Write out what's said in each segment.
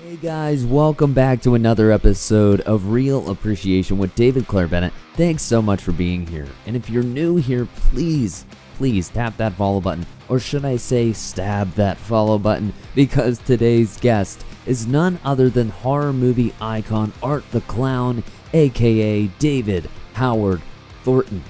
Hey guys, welcome back to another episode of Real Appreciation with David Clair-Bennett. Thanks so much for being here. And if you're new here, please tap that follow button. Or should I say stab that follow button, because today's guest is none other than horror movie icon Art the Clown, aka David Howard Thornton.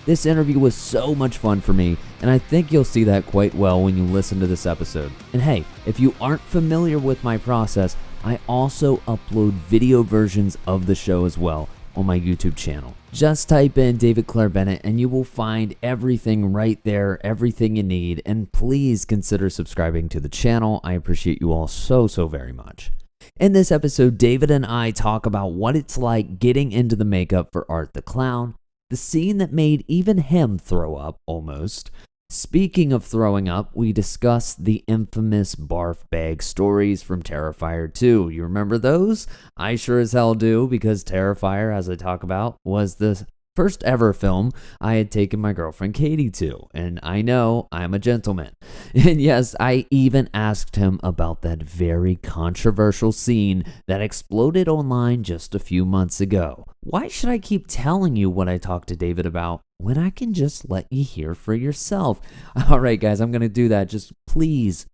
This interview was so much fun for me, and I think you'll see that quite well when you listen to this episode. And hey, if you aren't familiar with my process, I also upload video versions of the show as well on my YouTube channel. Just type in David Clair-Bennett and you will find everything right there, everything you need, and please consider subscribing to the channel. I appreciate you all so very much. In this episode, David and I talk about what it's like getting into the makeup for Art the Clown, the scene that made even him throw up, almost. Speaking of throwing up, we discuss the infamous barf bag stories from Terrifier 2. You remember those? I sure as hell do, because Terrifier, as I talk about, was the first ever film I had taken my girlfriend Katie to, and I know I'm a gentleman. And yes, I even asked him about that very controversial scene that exploded online just a few months ago. Why should I keep telling you what I talked to David about when I can just let you hear for yourself? Alright guys, I'm gonna do that. Just please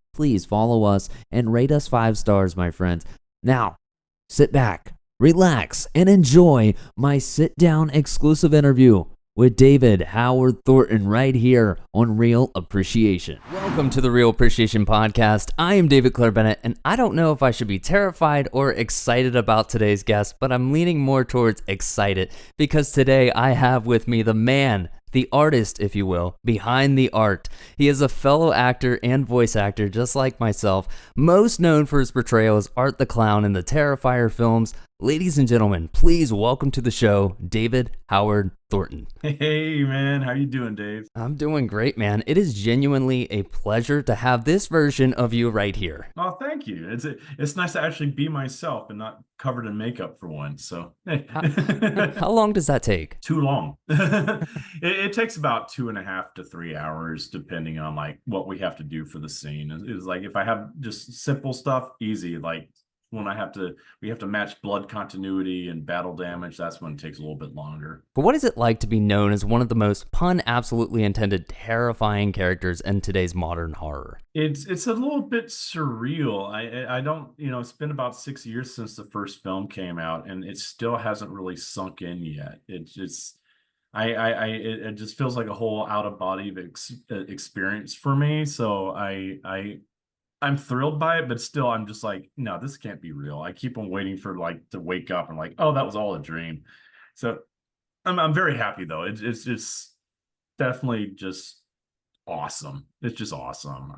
follow us and rate us 5 stars, my friends. Now, sit back, relax, and enjoy my sit-down exclusive interview with David Howard Thornton right here on Real Appreciation. Welcome to the Real Appreciation Podcast. I am David Clair-Bennett, and I don't know if I should be terrified or excited about today's guest, but I'm leaning more towards excited because today I have with me the man, the artist, if you will, behind the art. He is a fellow actor and voice actor just like myself, most known for his portrayal as Art the Clown in the Terrifier films. Ladies and gentlemen, please welcome to the show, David Howard Thornton. Hey man, how you doing, Dave? I'm doing great, man. It is genuinely a pleasure to have this version of you right here. Oh, thank you. It's nice to actually be myself and not covered in makeup for once. So, How long does that take? Too long. It takes about 2.5 to 3 hours, depending on like what we have to do for the scene. It's like if I have just simple stuff, easy. Like when we have to match blood continuity and battle damage, that's when it takes a little bit longer. But what is it like to be known as one of the most pun absolutely intended terrifying characters in today's modern horror? It's a little bit surreal. I don't, it's been about 6 years since the first film came out, and it still hasn't really sunk in yet. It just feels like a whole out of body experience for me. So I'm thrilled by it, but still I'm just like, no, this can't be real. I keep on waiting for like to wake up and like, oh, that was all a dream. So I'm very happy though. It's just definitely just awesome. It's just awesome.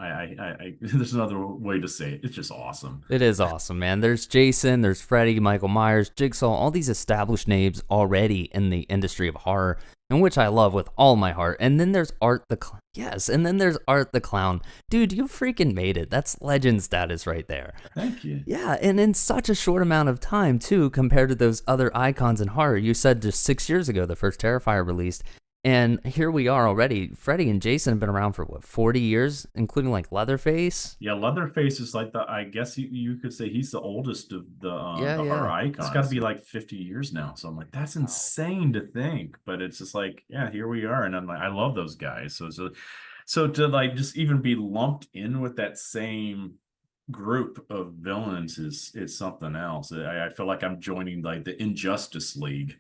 There's another way to say it. It's just awesome. It is awesome, man. There's Jason, there's Freddy, Michael Myers, Jigsaw, all these established names already in the industry of horror, and which I love with all my heart. And then there's Art the Clown. Yes, and then there's Art the Clown. Dude, you freaking made it. That's legend status right there. Thank you. Yeah, and in such a short amount of time, too, compared to those other icons in horror. You said just 6 years ago the first Terrifier released, and here we are already. Freddy and Jason have been around for, 40 years, including, like, Leatherface? Yeah, Leatherface is like I guess you could say he's the oldest of the horror icons. It's got to be like 50 years now. So I'm like, that's insane to think. But it's just like, yeah, here we are. And I'm like, I love those guys. So to like just even be lumped in with that same group of villains is something else. I feel like I'm joining like the Injustice League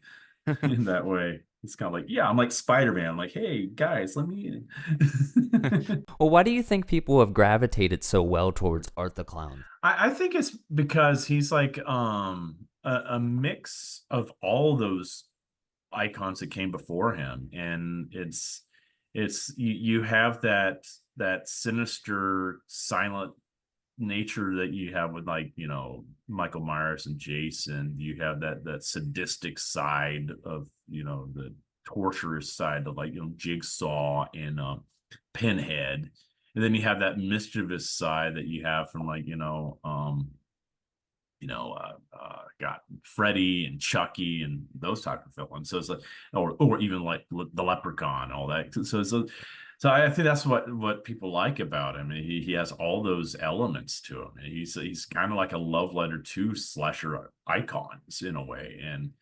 in that way. It's kind of like, yeah, I'm like Spider-Man. I'm like, hey, guys, let me in. Well, why do you think people have gravitated so well towards Art the Clown? I think it's because he's like a mix of all those icons that came before him. And you have that sinister, silent nature that you have with like Michael Myers and Jason. You have that sadistic side of the torturous side of like Jigsaw and Pinhead, and then you have that mischievous side that you have from like got Freddy and Chucky and those type of villains. So it's like or even like the Leprechaun, all that. So I think that's what people like about him. He has all those elements to him. He's kind of like a love letter to slasher icons in a way, and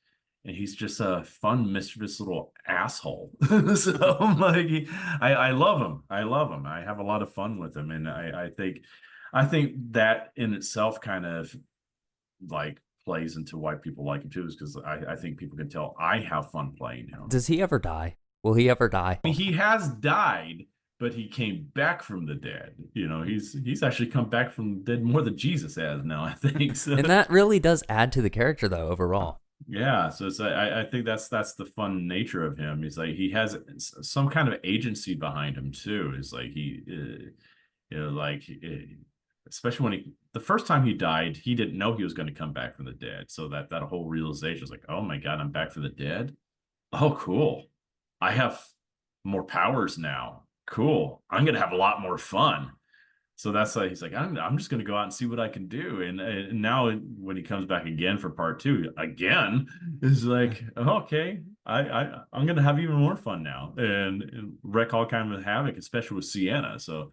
he's just a fun, mischievous little asshole. So I'm like, I love him. I love him. I have a lot of fun with him, and I think that in itself kind of like plays into why people like him too, is because I think people can tell I have fun playing him. Does he ever die? Will he ever die? I mean, he has died, but he came back from the dead. You know, he's actually come back from the dead more than Jesus has now, I think. So, And that really does add to the character, though, overall. yeah, so I think that's the fun nature of him. He's like he has some kind of agency behind him too. It's like like especially when the first time he died, he didn't know he was going to come back from the dead. So that whole realization was like, oh my God, I'm back from the dead. Oh, cool. I have more powers now. Cool. I'm gonna have a lot more fun. So that's like he's like, I'm just gonna go out and see what I can do. And now when he comes back again for part two, again, is like, okay, I'm gonna have even more fun now and wreak all kind of havoc, especially with Sienna. So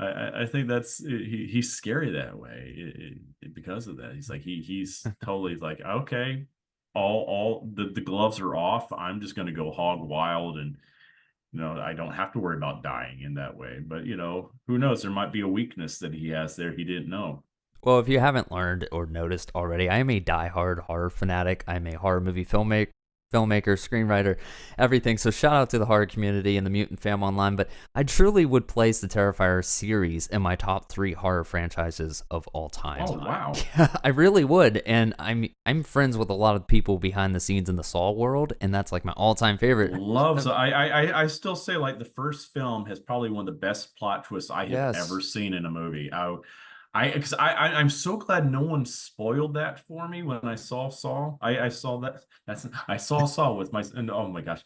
I think he's scary that way because of that. He's like he's totally like, okay, all the gloves are off. I'm just gonna go hog wild, and I don't have to worry about dying in that way. But who knows? There might be a weakness that he has there he didn't know. Well, if you haven't learned or noticed already, I am a diehard horror fanatic. I'm a horror movie filmmaker, screenwriter, everything. So shout out to the horror community and the Mutant Fam online. But I truly would place the Terrifier series in my top 3 horror franchises of all time. Oh wow! Yeah, I really would. And I'm friends with a lot of people behind the scenes in the Saw world, and that's like my all-time favorite. Loves. I still say like the first film has probably one of the best plot twists I have ever seen in a movie. Because I'm so glad no one spoiled that for me when I saw Saw. I saw that. I saw Saw with and oh my gosh.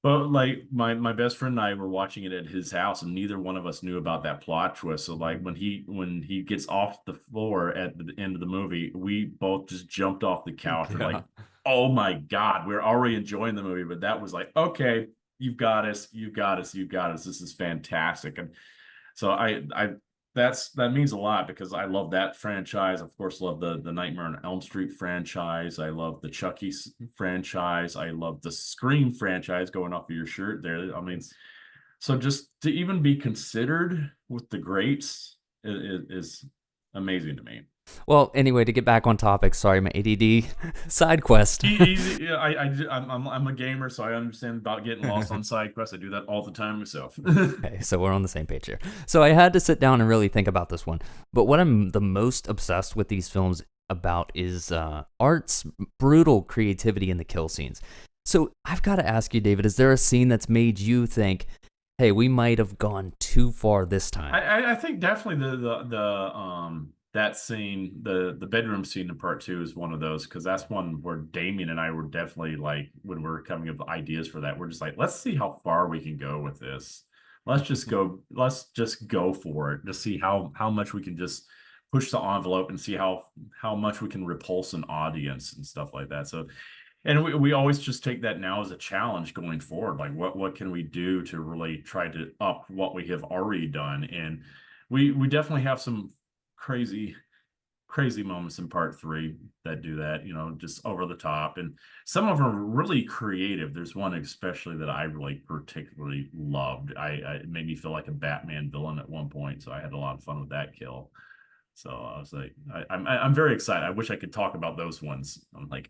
But like my best friend and I were watching it at his house, and neither one of us knew about that plot twist. So like when he gets off the floor at the end of the movie, we both just jumped off the couch and like, oh my God, we're already enjoying the movie. But that was like, okay, you've got us, you've got us, you've got us. This is fantastic. And so that means a lot because I love that franchise. Of course, love the Nightmare on Elm Street franchise. I love the Chucky franchise. I love the Scream franchise, going off of your shirt there. I mean, so just to even be considered with the greats is amazing to me. Well, anyway, to get back on topic, sorry, my ADD side quest. Yeah, I'm a gamer, so I understand about getting lost on side quests. I do that all the time myself. Okay, so we're on the same page here. So I had to sit down and really think about this one. But what I'm the most obsessed with these films about is Art's brutal creativity in the kill scenes. So I've got to ask you, David, is there a scene that's made you think, hey, we might have gone too far this time? I think definitely that scene, the bedroom scene in part 2 is one of those, because that's one where Damien and I were definitely like, when we're coming up with ideas for that, we're just like, let's see how far we can go with this. Let's just go for it to see how much we can just push the envelope and see how much we can repulse an audience and stuff like that. So, and we always just take that now as a challenge going forward. Like what can we do to really try to up what we have already done? And we definitely have some crazy moments in part 3 that do that, just over the top, and some of them are really creative. There's one especially that I really particularly loved. It made me feel like a Batman villain at one point, so I had a lot of fun with that kill. So I was like, I'm very excited. I wish I could talk about those ones. I'm like,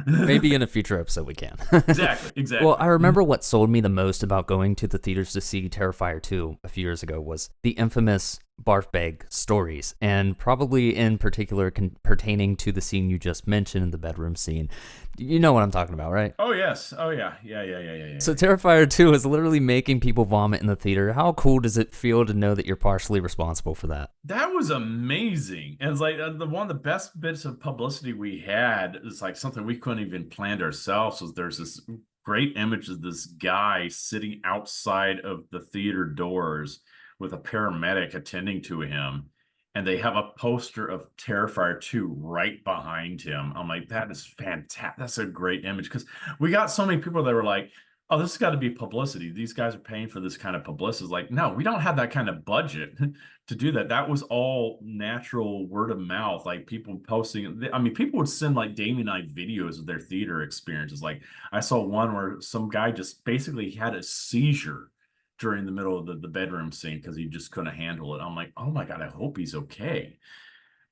maybe in a future episode we can. Exactly. Well, I remember what sold me the most about going to the theaters to see Terrifier 2 a few years ago was the infamous barf bag stories, and probably in particular pertaining to the scene you just mentioned, in the bedroom scene. You know what I'm talking about, right? Oh yes. Oh yeah. Yeah. So Terrifier 2 is literally making people vomit in the theater. How cool does it feel to know that you're partially responsible for that? That was amazing. And it's like one of the best bits of publicity we had is like something we couldn't even plan ourselves. Was there's this great image of this guy sitting outside of the theater doors with a paramedic attending to him, and they have a poster of Terrifier 2 right behind him. I'm like, that is fantastic. That's a great image, because we got so many people that were like, oh, this has got to be publicity. These guys are paying for this kind of publicity. Like, no, we don't have that kind of budget to do that. That was all natural word of mouth. Like people posting. I mean, people would send like Damien and I videos of their theater experiences. Like I saw one where some guy just basically had a seizure during the middle of the bedroom scene because he just couldn't handle it. I'm like, oh my God, I hope he's okay.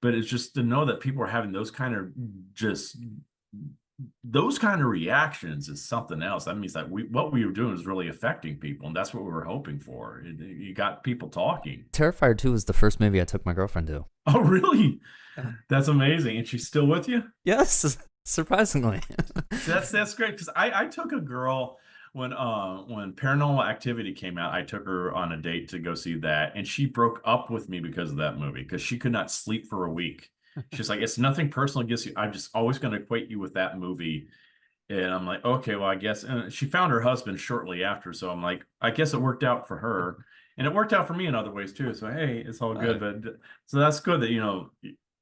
But it's just to know that people are having those kind of reactions is something else. That means that what we were doing is really affecting people, and that's what we were hoping for. You got people talking. Terrifier 2 was the first movie I took my girlfriend to. Oh, really? Yeah. That's amazing. And she's still with you? Yes, surprisingly. That's great, because I took a girl when Paranormal Activity came out. I took her on a date to go see that, and she broke up with me because of that movie, because she could not sleep for a week. She's like, it's nothing personal against you. I'm just always going to equate you with that movie. And I'm like, okay, well, I guess. And she found her husband shortly after. So I'm like, I guess it worked out for her. And it worked out for me in other ways too. So, hey, it's all good. But so that's good that,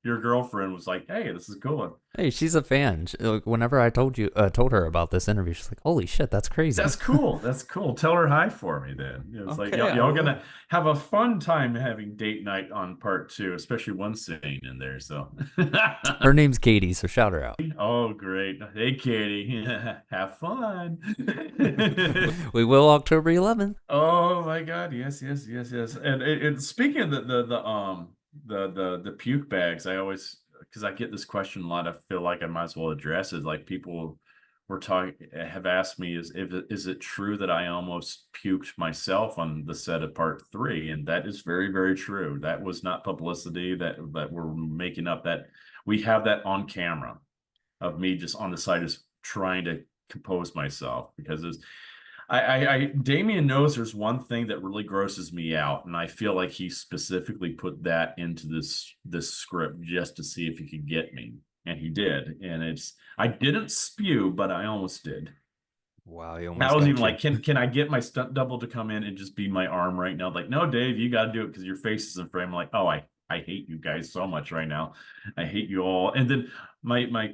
your girlfriend was like, hey, this is cool. Hey, she's a fan. Whenever I told her about this interview, she's like, holy shit, that's crazy. That's cool. That's cool. Tell her hi for me then. It's Okay, like y'all gonna have a fun time having date night on part 2, especially one scene in there. So her name's Katie, so shout her out. Oh, great. Hey, Katie. Have fun. We will October 11th. Oh my God. Yes. And speaking of the puke bags, I always, because I get this question a lot, I feel like I might as well address it. Like people have asked me, is it true that I almost puked myself on the set of part 3? And that is very, very true. That was not publicity that we're making up. That we have that on camera of me just on the side is trying to compose myself, because Damien knows there's one thing that really grosses me out, and I feel like he specifically put that into this script just to see if he could get me, and he did. And I didn't spew, but I almost did. Wow, you almost I was got even you. like, can I get my stunt double to come in and just be my arm right now? Like, no, Dave, you got to do it because your face is in frame. I'm like, oh, I hate you guys so much right now. I hate you all. And then my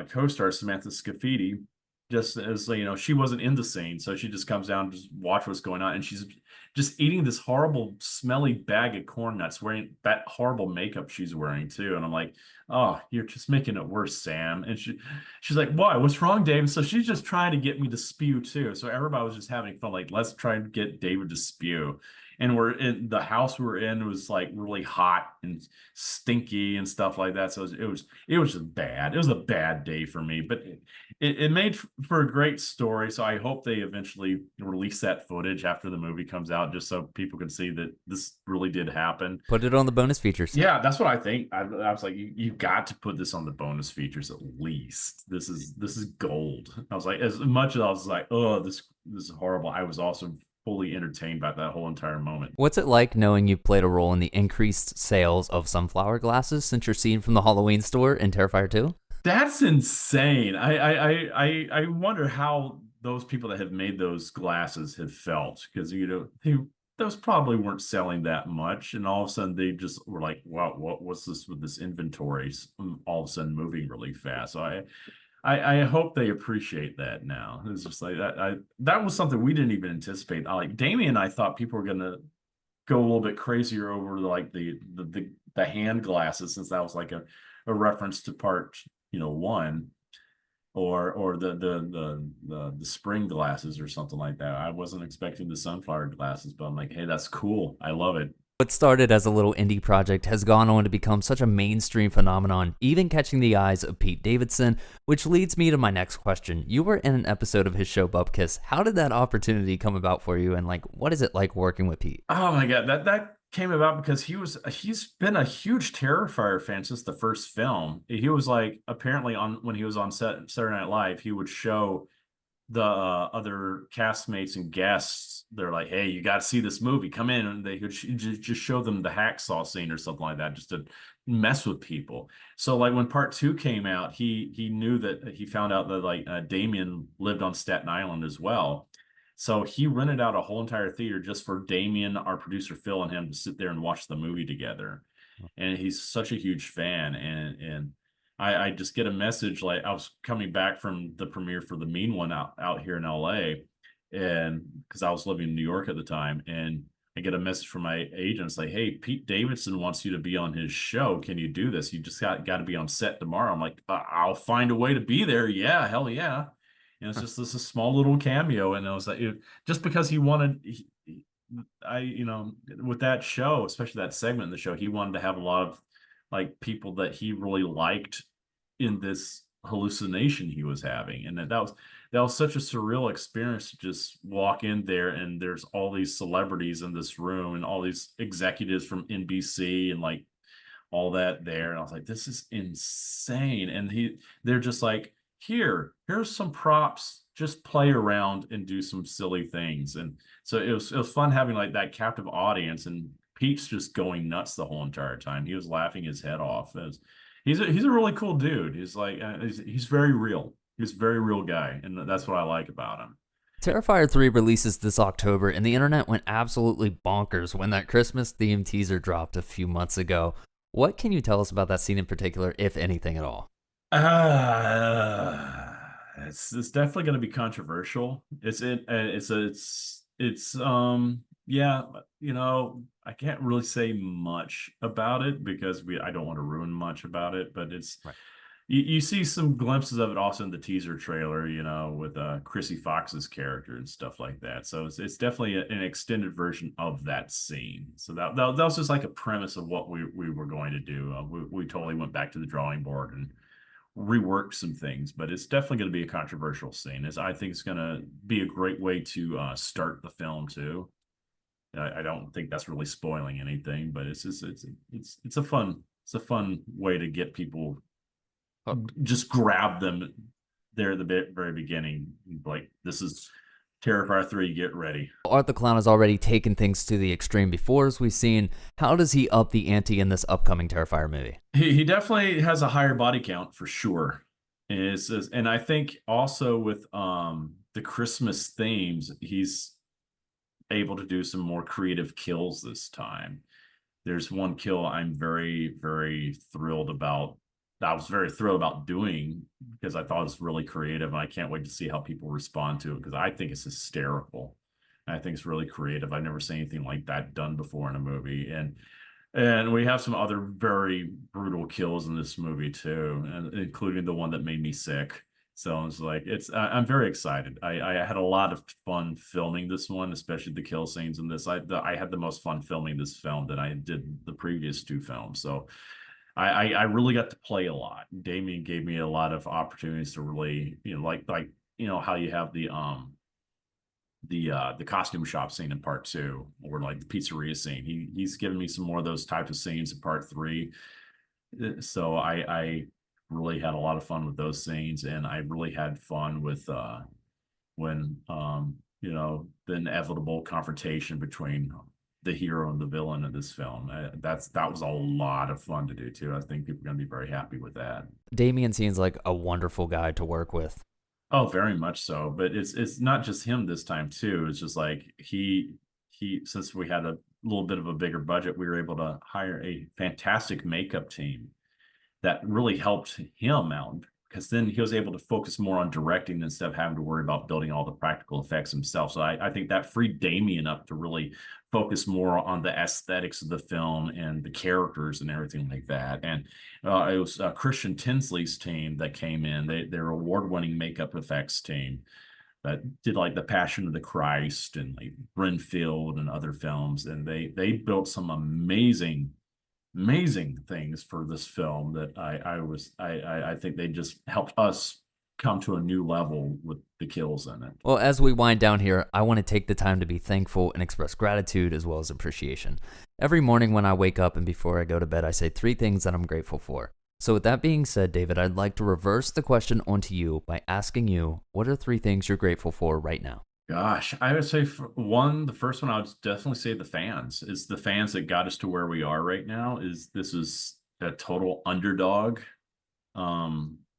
co-star Samantha Scafidi, just as she wasn't in the scene, so she just comes down and just watch what's going on, and she's just eating this horrible smelly bag of corn nuts, wearing that horrible makeup she's wearing too. And I'm like, oh, you're just making it worse, Sam. And she's like, why, what's wrong, Dave? And so she's just trying to get me to spew too. So everybody was just having fun, like, let's try and get David to spew. And we're in the house we were in was like really hot and stinky and stuff like that. So it was just bad. It was a bad day for me, but it made for a great story. So I hope they eventually release that footage after the movie comes out, just so people can see that this really did happen. Put it on the bonus features. Yeah, that's what I think. I was like, you got to put this on the bonus features at least. This is gold. I was like, as much as I was like, oh, this is horrible, I was also fully entertained by that whole entire moment. What's it like knowing you've played a role in the increased sales of sunflower glasses since you're seen from the Halloween store in Terrifier 2? That's insane. I wonder how those people that have made those glasses have felt, because those probably weren't selling that much, and all of a sudden they just were like, wow, what's this with this inventory all of a sudden moving really fast. So I hope they appreciate that now. It's just like that was something we didn't even anticipate. Like Damien and I thought people were gonna go a little bit crazier over like the hand glasses, since that was like a reference to part 1, or the spring glasses or something like that. I wasn't expecting the sunflower glasses, but I'm like, hey, that's cool. I love it. What started as a little indie project has gone on to become such a mainstream phenomenon, even catching the eyes of Pete Davidson, which leads me to my next question. You were in an episode of his show Bupkis. How did that opportunity come about for you, and what is it like working with Pete? Oh my God, that came about because he's been a huge Terrifier fan since the first film. He was like, apparently when he was on Saturday Night Live, he would show the other castmates and guests. They're like, hey, you got to see this movie, come in, and they could just show them the hacksaw scene or something like that, just to mess with people. So like when part 2 came out, he knew that, he found out that Damien lived on Staten Island as well. So he rented out a whole entire theater just for Damien, our producer Phil, and him to sit there and watch the movie together. And he's such a huge fan. And I just get a message, like I was coming back from the premiere for the Mean One out here in LA, and because I was living in New York at the time, and I get a message from my agent. It's like, hey, Pete Davidson wants you to be on his show. Can you do this? You just got to be on set tomorrow. I'm like, I'll find a way to be there. Yeah, hell yeah. And it's just this a small little cameo, and I was like, just because he wanted, with that show, especially that segment in the show, he wanted to have a lot of like people that he really liked in this hallucination he was having, and that was such a surreal experience to just walk in there and there's all these celebrities in this room and all these executives from NBC and like all that there. And I was like, this is insane. And they're just like, here's some props, just play around and do some silly things. And so it was fun having like that captive audience, and Pete's just going nuts the whole entire time. He was laughing his head off. He's a really cool dude. He's like he's very real. He's a very real guy, and that's what I like about him. Terrifier 3 releases this October, and the internet went absolutely bonkers when that Christmas-themed teaser dropped a few months ago. What can you tell us about that scene in particular, if anything at all? It's definitely going to be controversial. Yeah, I can't really say much about it because I don't want to ruin much about it, but it's Right. you see some glimpses of it also in the teaser trailer, with Chrissy Fox's character and stuff like that. So it's definitely an extended version of that scene. So that was just like a premise of what we were going to do. We totally went back to the drawing board and reworked some things, but it's definitely going to be a controversial scene. I think it's going to be a great way to start the film too. I don't think that's really spoiling anything, but it's a fun way to get people, just grab them there at the very beginning. Like, this is Terrifier 3, get ready. Art the Clown has already taken things to the extreme before, as we've seen. How does he up the ante in this upcoming Terrifier movie? He definitely has a higher body count for sure. And I think also with the Christmas themes, he's able to do some more creative kills this time. There's one kill I'm very, very thrilled about. I was very thrilled about doing because I thought it was really creative, and I can't wait to see how people respond to it because I think it's hysterical. I think it's really creative. I've never seen anything like that done before in a movie, and we have some other very brutal kills in this movie too, and including the one that made me sick. So it's like I'm very excited. I had a lot of fun filming this one, especially the kill scenes in this. I had the most fun filming this film than I did the previous two films. So I really got to play a lot. Damien gave me a lot of opportunities to really, like how you have the costume shop scene in part 2, or like the pizzeria scene. He's given me some more of those type of scenes in part 3. So I really had a lot of fun with those scenes, and I really had fun with when the inevitable confrontation between the hero and the villain of this film. That was a lot of fun to do too. I think people are going to be very happy with that. Damien seems like a wonderful guy to work with. Oh, very much so. But it's not just him this time too. It's just like he since we had a little bit of a bigger budget, we were able to hire a fantastic makeup team that really helped him out, because then he was able to focus more on directing instead of having to worry about building all the practical effects himself. So I think that freed Damien up to really focus more on the aesthetics of the film and the characters and everything like that. And it was Christian Tinsley's team that came in. They're award-winning makeup effects team that did like The Passion of the Christ and like Renfield and other films. And they built some amazing things for this film that I think they just helped us come to a new level with the kills in it. Well, as we wind down here, I want to take the time to be thankful and express gratitude as well as appreciation. Every morning when I wake up and before I go to bed, I say 3 things that I'm grateful for. So with that being said, David, I'd like to reverse the question onto you by asking you, what are 3 things you're grateful for right now? Gosh, I would say the first one I would definitely say the fans. Is the fans that got us to where we are right now. This is a total underdog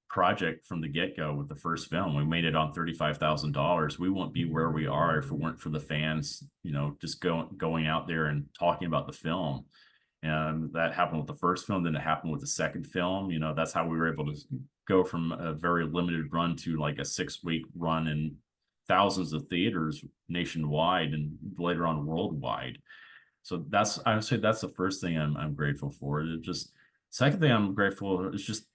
project from the get-go with the first film. We made it on $35,000. We wouldn't be where we are if it weren't for the fans, just going out there and talking about the film. And that happened with the first film, then it happened with the second film. That's how we were able to go from a very limited run to like a 6-week run in thousands of theaters nationwide and later on worldwide. So I would say that's the first thing I'm grateful for. It just second thing I'm grateful for is just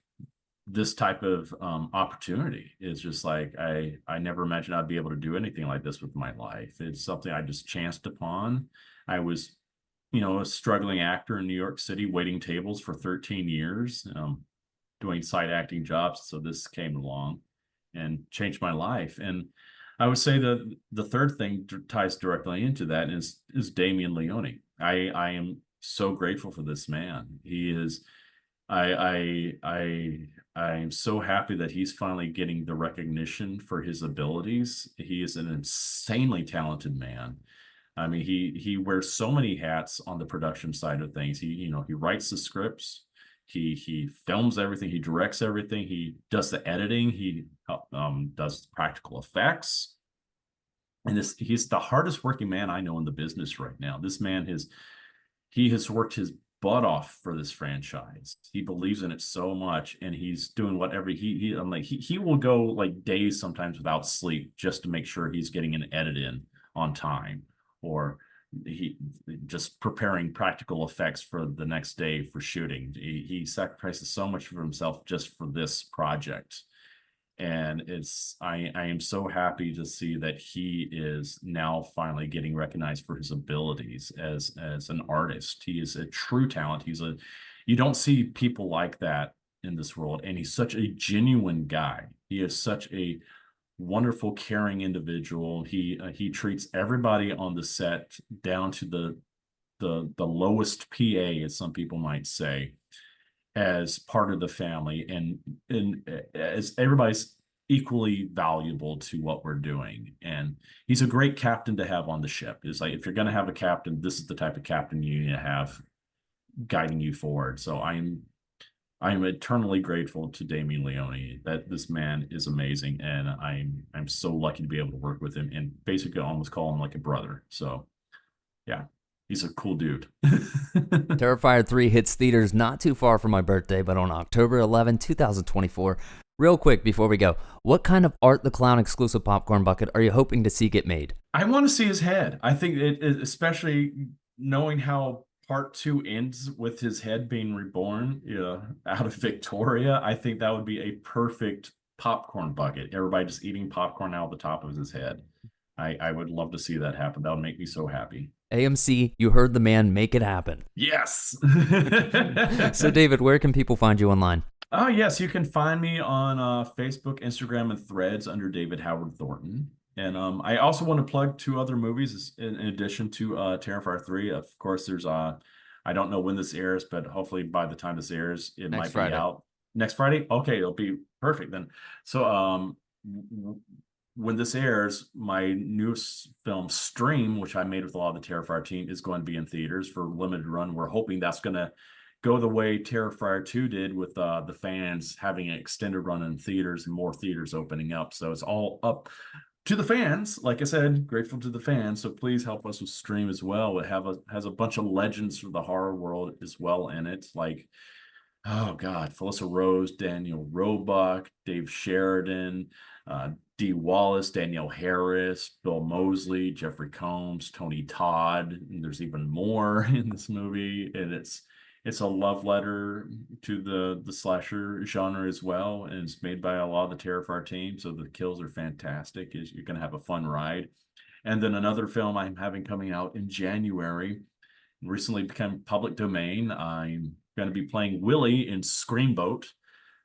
this type of opportunity. Is just like I never imagined I'd be able to do anything like this with my life. It's something I just chanced upon. I was, a struggling actor in New York City, waiting tables for 13 years, doing side acting jobs. So this came along and changed my life. And I would say that the third thing ties directly into that is Damien Leone. I am so grateful for this man. He is. I am so happy that he's finally getting the recognition for his abilities. He is an insanely talented man. I mean, he wears so many hats on the production side of things. He writes the scripts, he films everything, he directs everything, he does the editing, he does practical effects. And he's the hardest working man I know in the business right now. This man has worked his butt off for this franchise. He believes in it so much, and he's doing whatever he will go like days sometimes without sleep just to make sure he's getting an edit in on time, or he just preparing practical effects for the next day for shooting. He sacrifices so much for himself just for this project. And I am so happy to see that he is now finally getting recognized for his abilities as an artist. He is a true talent. You don't see people like that in this world. And he's such a genuine guy. He is such a wonderful, caring individual. He treats everybody on the set down to the lowest PA, as some people might say, as part of the family, and as everybody's equally valuable to what we're doing. And he's a great captain to have on the ship. It's like, if you're going to have a captain, this is the type of captain you need to have guiding you forward. So I'm eternally grateful to Damien Leone. That this man is amazing, and I'm so lucky to be able to work with him and basically almost call him like a brother. So yeah, he's a cool dude. Terrifier 3 hits theaters not too far from my birthday, but on October 11, 2024. Real quick before we go, what kind of Art the Clown exclusive popcorn bucket are you hoping to see get made? I want to see his head. I think especially knowing how part 2 ends with his head being reborn out of Victoria, I think that would be a perfect popcorn bucket. Everybody just eating popcorn out of the top of his head. I would love to see that happen. That would make me so happy. AMC, you heard the man, make it happen. Yes. So David, where can people find you online? Yes, you can find me on Facebook, Instagram, and Threads under David Howard Thornton. And I also want to plug 2 other movies in addition to Terrifier 3. Of course, there's I don't know when this airs, but hopefully by the time this airs, it might be out. Next Friday? Okay, it'll be perfect then. So when this airs, my newest film, Stream, which I made with a lot of the Terrifier team, is going to be in theaters for limited run. We're hoping that's going to go the way Terrifier 2 did, with the fans having an extended run in theaters and more theaters opening up. So it's all up to the fans. Like I said, grateful to the fans. So please help us with Stream as well. It has a bunch of legends from the horror world as well in it, like, oh God, Felissa Rose, Daniel Roebuck, Dave Sheridan, Dee Wallace, Danielle Harris, Bill Moseley, Jeffrey Combs, Tony Todd, and there's even more in this movie. And it's a love letter to the slasher genre as well, and it's made by a lot of the Terrifier team, so the kills are fantastic. You're going to have a fun ride. And then another film I'm having coming out in January, recently become public domain. I'm going to be playing Willie in Screamboat.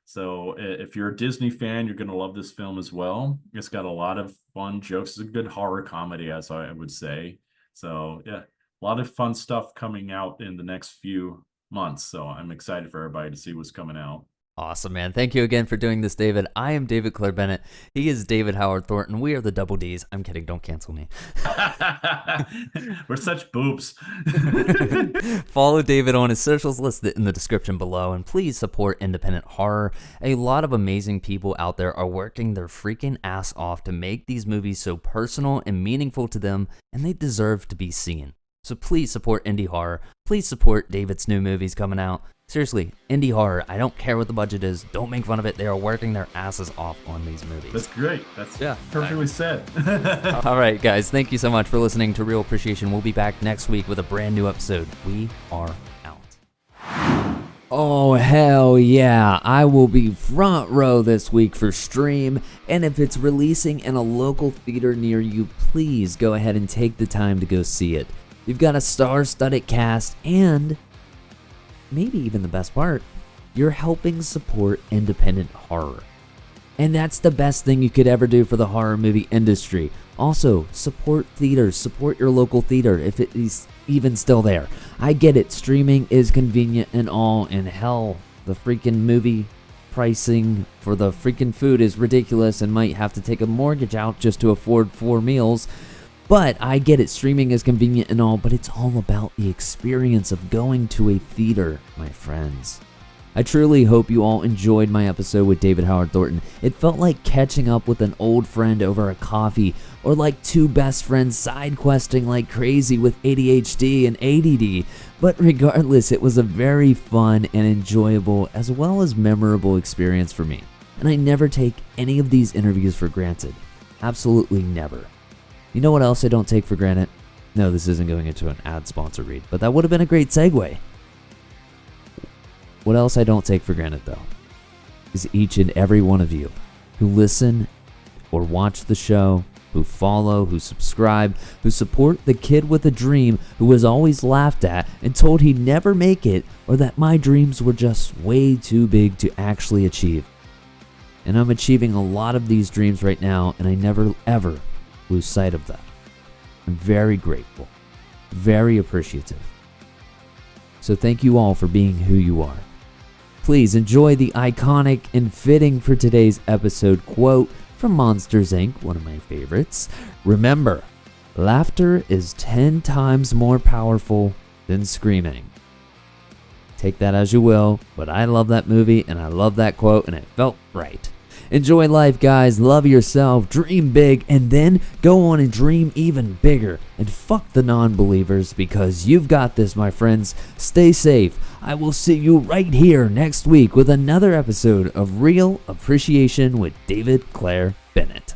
So if you're a Disney fan, you're going to love this film as well. It's got a lot of fun jokes. It's a good horror comedy, as I would say. So yeah, a lot of fun stuff coming out in the next few months. So I'm excited for everybody to see what's coming out. Awesome, man. Thank you again for doing this, David. I am David Clair-Bennett. He is David Howard Thornton. We are the Double Ds. I'm kidding. Don't cancel me. We're such boobs. Follow David on his socials listed in the description below, and please support independent horror. A lot of amazing people out there are working their freaking ass off to make these movies so personal and meaningful to them, and they deserve to be seen. So please support indie horror. Please support David's new movies coming out. Seriously, indie horror. I don't care what the budget is. Don't make fun of it. They are working their asses off on these movies. That's great. That's perfectly said. All right, guys. Thank you so much for listening to Real Appreciation. We'll be back next week with a brand new episode. We are out. Oh, hell yeah. I will be front row this week for Stream. And if it's releasing in a local theater near you, please go ahead and take the time to go see it. You've got a star-studded cast and... maybe even the best part, you're helping support independent horror. And that's the best thing you could ever do for the horror movie industry. Also, support theaters, support your local theater if it is even still there. I get it, streaming is convenient and all, and hell, the freaking movie pricing for the freaking food is ridiculous and might have to take a mortgage out just to afford 4 meals. But I get it, streaming is convenient and all, but it's all about the experience of going to a theater, my friends. I truly hope you all enjoyed my episode with David Howard Thornton. It felt like catching up with an old friend over a coffee, or like 2 best friends side questing like crazy with ADHD and ADD. But regardless, it was a very fun and enjoyable as well as memorable experience for me. And I never take any of these interviews for granted. Absolutely never. You know what else I don't take for granted? No, this isn't going into an ad sponsor read, but that would have been a great segue. What else I don't take for granted, though, is each and every one of you who listen or watch the show, who follow, who subscribe, who support the kid with a dream who was always laughed at and told he'd never make it, or that my dreams were just way too big to actually achieve. And I'm achieving a lot of these dreams right now, and I never, ever lose sight of that. I'm very grateful, very appreciative. So thank you all for being who you are. Please enjoy the iconic and fitting for today's episode quote from Monsters, Inc., one of my favorites. Remember, laughter is 10 times more powerful than screaming. Take that as you will, but I love that movie and I love that quote and it felt right. Enjoy life, guys. Love yourself. Dream big. And then go on and dream even bigger. And fuck the non-believers, because you've got this, my friends. Stay safe. I will see you right here next week with another episode of Real Appreciation with David Clair-Bennett.